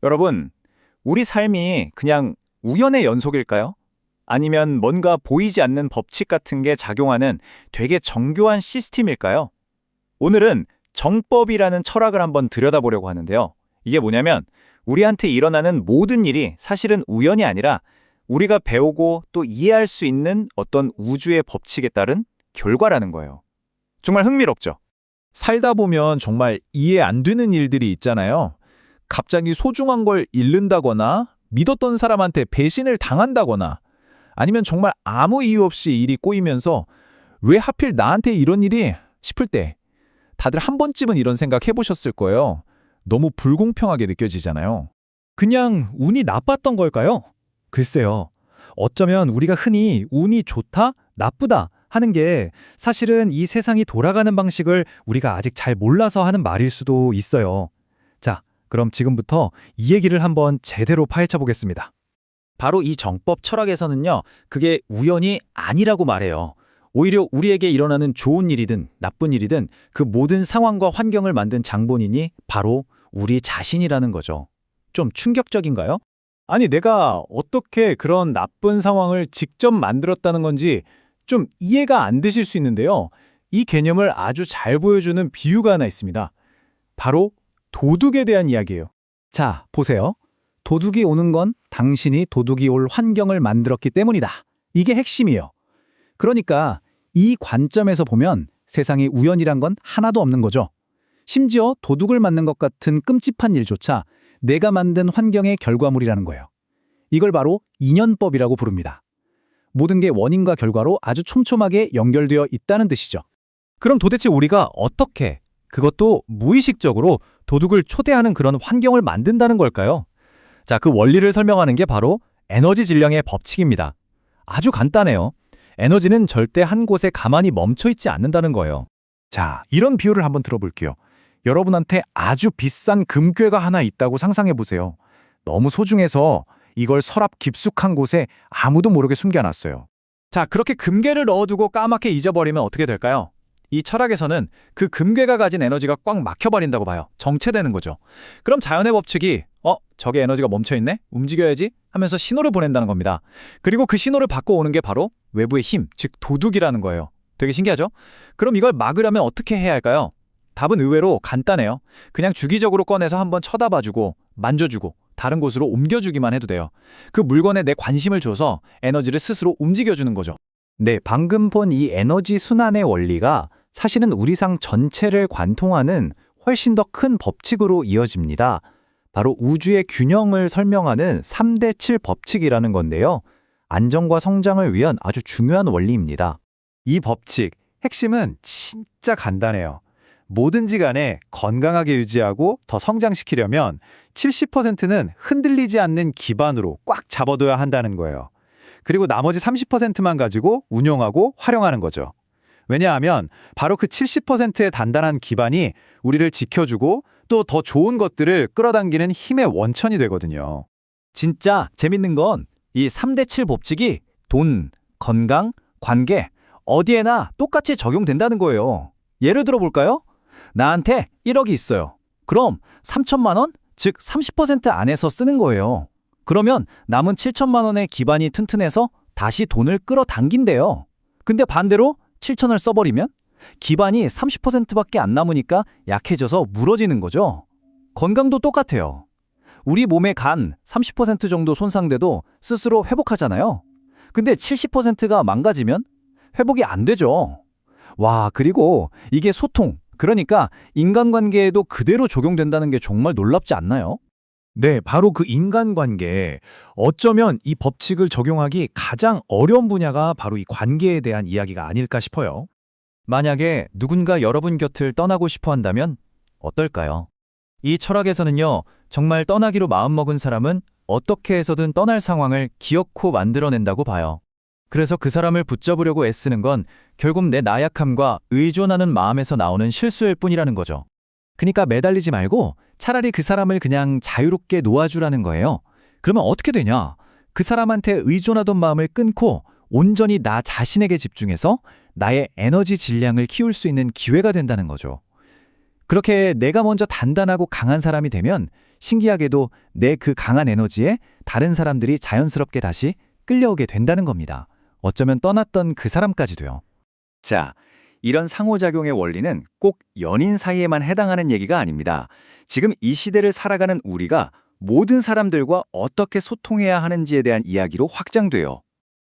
여러분, 우리 삶이 그냥 우연의 연속일까요? 아니면 뭔가 보이지 않는 법칙 같은 게 작용하는 되게 정교한 시스템일까요? 오늘은 정법이라는 철학을 한번 들여다보려고 하는데요. 이게 뭐냐면 우리한테 일어나는 모든 일이 사실은 우연이 아니라 우리가 배우고 또 이해할 수 있는 어떤 우주의 법칙에 따른 결과라는 거예요. 정말 흥미롭죠? 살다 보면 정말 이해 안 되는 일들이 있잖아요. 갑자기 소중한 걸 잃는다거나 믿었던 사람한테 배신을 당한다거나 아니면 정말 아무 이유 없이 일이 꼬이면서 왜 하필 나한테 이런 일이 싶을 때 다들 한 번쯤은 이런 생각 해보셨을 거예요. 너무 불공평하게 느껴지잖아요. 그냥 운이 나빴던 걸까요? 글쎄요. 어쩌면 우리가 흔히 운이 좋다, 나쁘다 하는 게 사실은 이 세상이 돌아가는 방식을 우리가 아직 잘 몰라서 하는 말일 수도 있어요. 자, 그럼 지금부터 이 얘기를 한번 제대로 파헤쳐 보겠습니다. 바로 이 정법 철학에서는요, 그게 우연이 아니라고 말해요. 오히려 우리에게 일어나는 좋은 일이든 나쁜 일이든 그 모든 상황과 환경을 만든 장본인이 바로 우리 자신이라는 거죠. 좀 충격적인가요? 아니, 내가 어떻게 그런 나쁜 상황을 직접 만들었다는 건지 좀 이해가 안 되실 수 있는데요. 이 개념을 아주 잘 보여주는 비유가 하나 있습니다. 바로 도둑에 대한 이야기예요. 자, 보세요. 도둑이 오는 건 당신이 도둑이 올 환경을 만들었기 때문이다. 이게 핵심이에요. 그러니까 이 관점에서 보면 세상에 우연이란 건 하나도 없는 거죠. 심지어 도둑을 맞는 것 같은 끔찍한 일조차 내가 만든 환경의 결과물이라는 거예요. 이걸 바로 인연법이라고 부릅니다. 모든 게 원인과 결과로 아주 촘촘하게 연결되어 있다는 뜻이죠. 그럼 도대체 우리가 어떻게, 그것도 무의식적으로 도둑을 초대하는 그런 환경을 만든다는 걸까요? 자, 그 원리를 설명하는 게 바로 에너지 질량의 법칙입니다. 아주 간단해요. 에너지는 절대 한 곳에 가만히 멈춰 있지 않는다는 거예요. 자, 이런 비유를 한번 들어볼게요. 여러분한테 아주 비싼 금괴가 하나 있다고 상상해 보세요. 너무 소중해서 이걸 서랍 깊숙한 곳에 아무도 모르게 숨겨놨어요. 자, 그렇게 금괴를 넣어두고 까맣게 잊어버리면 어떻게 될까요? 이 철학에서는 그 금괴가 가진 에너지가 꽉 막혀버린다고 봐요. 정체되는 거죠. 그럼 자연의 법칙이 저게 에너지가 멈춰있네? 움직여야지? 하면서 신호를 보낸다는 겁니다. 그리고 그 신호를 받고 오는 게 바로 외부의 힘, 즉 도둑이라는 거예요. 되게 신기하죠? 그럼 이걸 막으려면 어떻게 해야 할까요? 답은 의외로 간단해요. 그냥 주기적으로 꺼내서 한번 쳐다봐주고 만져주고 다른 곳으로 옮겨주기만 해도 돼요. 그 물건에 내 관심을 줘서 에너지를 스스로 움직여주는 거죠. 네, 방금 본 이 에너지 순환의 원리가 사실은 우리 상 전체를 관통하는 훨씬 더 큰 법칙으로 이어집니다. 바로 우주의 균형을 설명하는 3대 7 법칙이라는 건데요. 안정과 성장을 위한 아주 중요한 원리입니다. 이 법칙, 핵심은 진짜 간단해요. 뭐든지 간에 건강하게 유지하고 더 성장시키려면 70%는 흔들리지 않는 기반으로 꽉 잡아둬야 한다는 거예요. 그리고 나머지 30%만 가지고 운용하고 활용하는 거죠. 왜냐하면 바로 그 70%의 단단한 기반이 우리를 지켜주고 또 더 좋은 것들을 끌어당기는 힘의 원천이 되거든요. 진짜 재밌는 건 이 3대 7 법칙이 돈, 건강, 관계 어디에나 똑같이 적용된다는 거예요. 예를 들어 볼까요? 나한테 1억이 있어요. 그럼 3천만 원? 즉 30% 안에서 쓰는 거예요. 그러면 남은 7천만 원의 기반이 튼튼해서 다시 돈을 끌어당긴대요. 근데 반대로 7천을 써버리면 기반이 30%밖에 안 남으니까 약해져서 무너지는 거죠. 건강도 똑같아요. 우리 몸의 간 30% 정도 손상돼도 스스로 회복하잖아요. 근데 70%가 망가지면 회복이 안 되죠. 와, 그리고 이게 소통, 그러니까 인간관계에도 그대로 적용된다는 게 정말 놀랍지 않나요? 네, 바로 그 인간관계. 어쩌면 이 법칙을 적용하기 가장 어려운 분야가 바로 이 관계에 대한 이야기가 아닐까 싶어요. 만약에 누군가 여러분 곁을 떠나고 싶어 한다면 어떨까요? 이 철학에서는요, 정말 떠나기로 마음먹은 사람은 어떻게 해서든 떠날 상황을 기어코 만들어낸다고 봐요. 그래서 그 사람을 붙잡으려고 애쓰는 건 결국 내 나약함과 의존하는 마음에서 나오는 실수일 뿐이라는 거죠. 그러니까 매달리지 말고 차라리 그 사람을 그냥 자유롭게 놓아주라는 거예요. 그러면 어떻게 되냐? 그 사람한테 의존하던 마음을 끊고 온전히 나 자신에게 집중해서 나의 에너지 질량을 키울 수 있는 기회가 된다는 거죠. 그렇게 내가 먼저 단단하고 강한 사람이 되면 신기하게도 내 그 강한 에너지에 다른 사람들이 자연스럽게 다시 끌려오게 된다는 겁니다. 어쩌면 떠났던 그 사람까지도요. 자, 이런 상호작용의 원리는 꼭 연인 사이에만 해당하는 얘기가 아닙니다. 지금 이 시대를 살아가는 우리가 모든 사람들과 어떻게 소통해야 하는지에 대한 이야기로 확장돼요.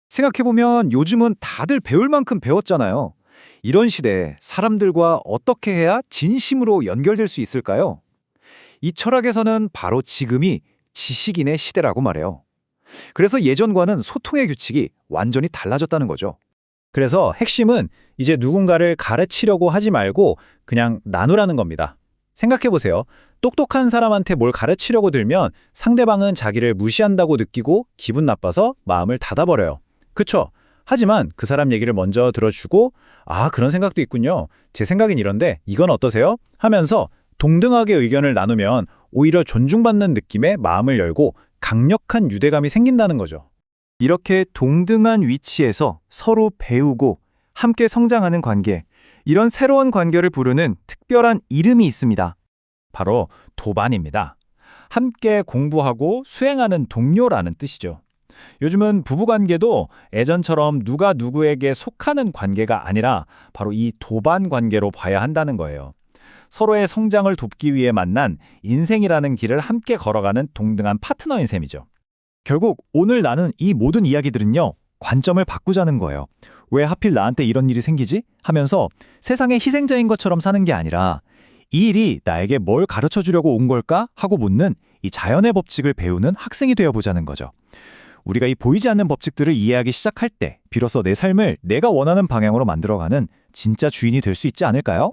생각해보면 요즘은 다들 배울 만큼 배웠잖아요. 이런 시대에 사람들과 어떻게 해야 진심으로 연결될 수 있을까요? 이 철학에서는 바로 지금이 지식인의 시대라고 말해요. 그래서 예전과는 소통의 규칙이 완전히 달라졌다는 거죠. 그래서 핵심은 이제 누군가를 가르치려고 하지 말고 그냥 나누라는 겁니다. 생각해보세요. 똑똑한 사람한테 뭘 가르치려고 들면 상대방은 자기를 무시한다고 느끼고 기분 나빠서 마음을 닫아버려요. 그쵸? 하지만 그 사람 얘기를 먼저 들어주고 아, 그런 생각도 있군요. 제 생각은 이런데 이건 어떠세요? 하면서 동등하게 의견을 나누면 오히려 존중받는 느낌에 마음을 열고 강력한 유대감이 생긴다는 거죠. 이렇게 동등한 위치에서 서로 배우고 함께 성장하는 관계, 이런 새로운 관계를 부르는 특별한 이름이 있습니다. 바로 도반입니다. 함께 공부하고 수행하는 동료라는 뜻이죠. 요즘은 부부관계도 예전처럼 누가 누구에게 속하는 관계가 아니라 바로 이 도반 관계로 봐야 한다는 거예요. 서로의 성장을 돕기 위해 만난 인생이라는 길을 함께 걸어가는 동등한 파트너인 셈이죠. 결국 오늘 나눈 이 모든 이야기들은요, 관점을 바꾸자는 거예요. 왜 하필 나한테 이런 일이 생기지? 하면서 세상의 희생자인 것처럼 사는 게 아니라 이 일이 나에게 뭘 가르쳐 주려고 온 걸까? 하고 묻는 이 자연의 법칙을 배우는 학생이 되어보자는 거죠. 우리가 이 보이지 않는 법칙들을 이해하기 시작할 때 비로소 내 삶을 내가 원하는 방향으로 만들어가는 진짜 주인이 될 수 있지 않을까요?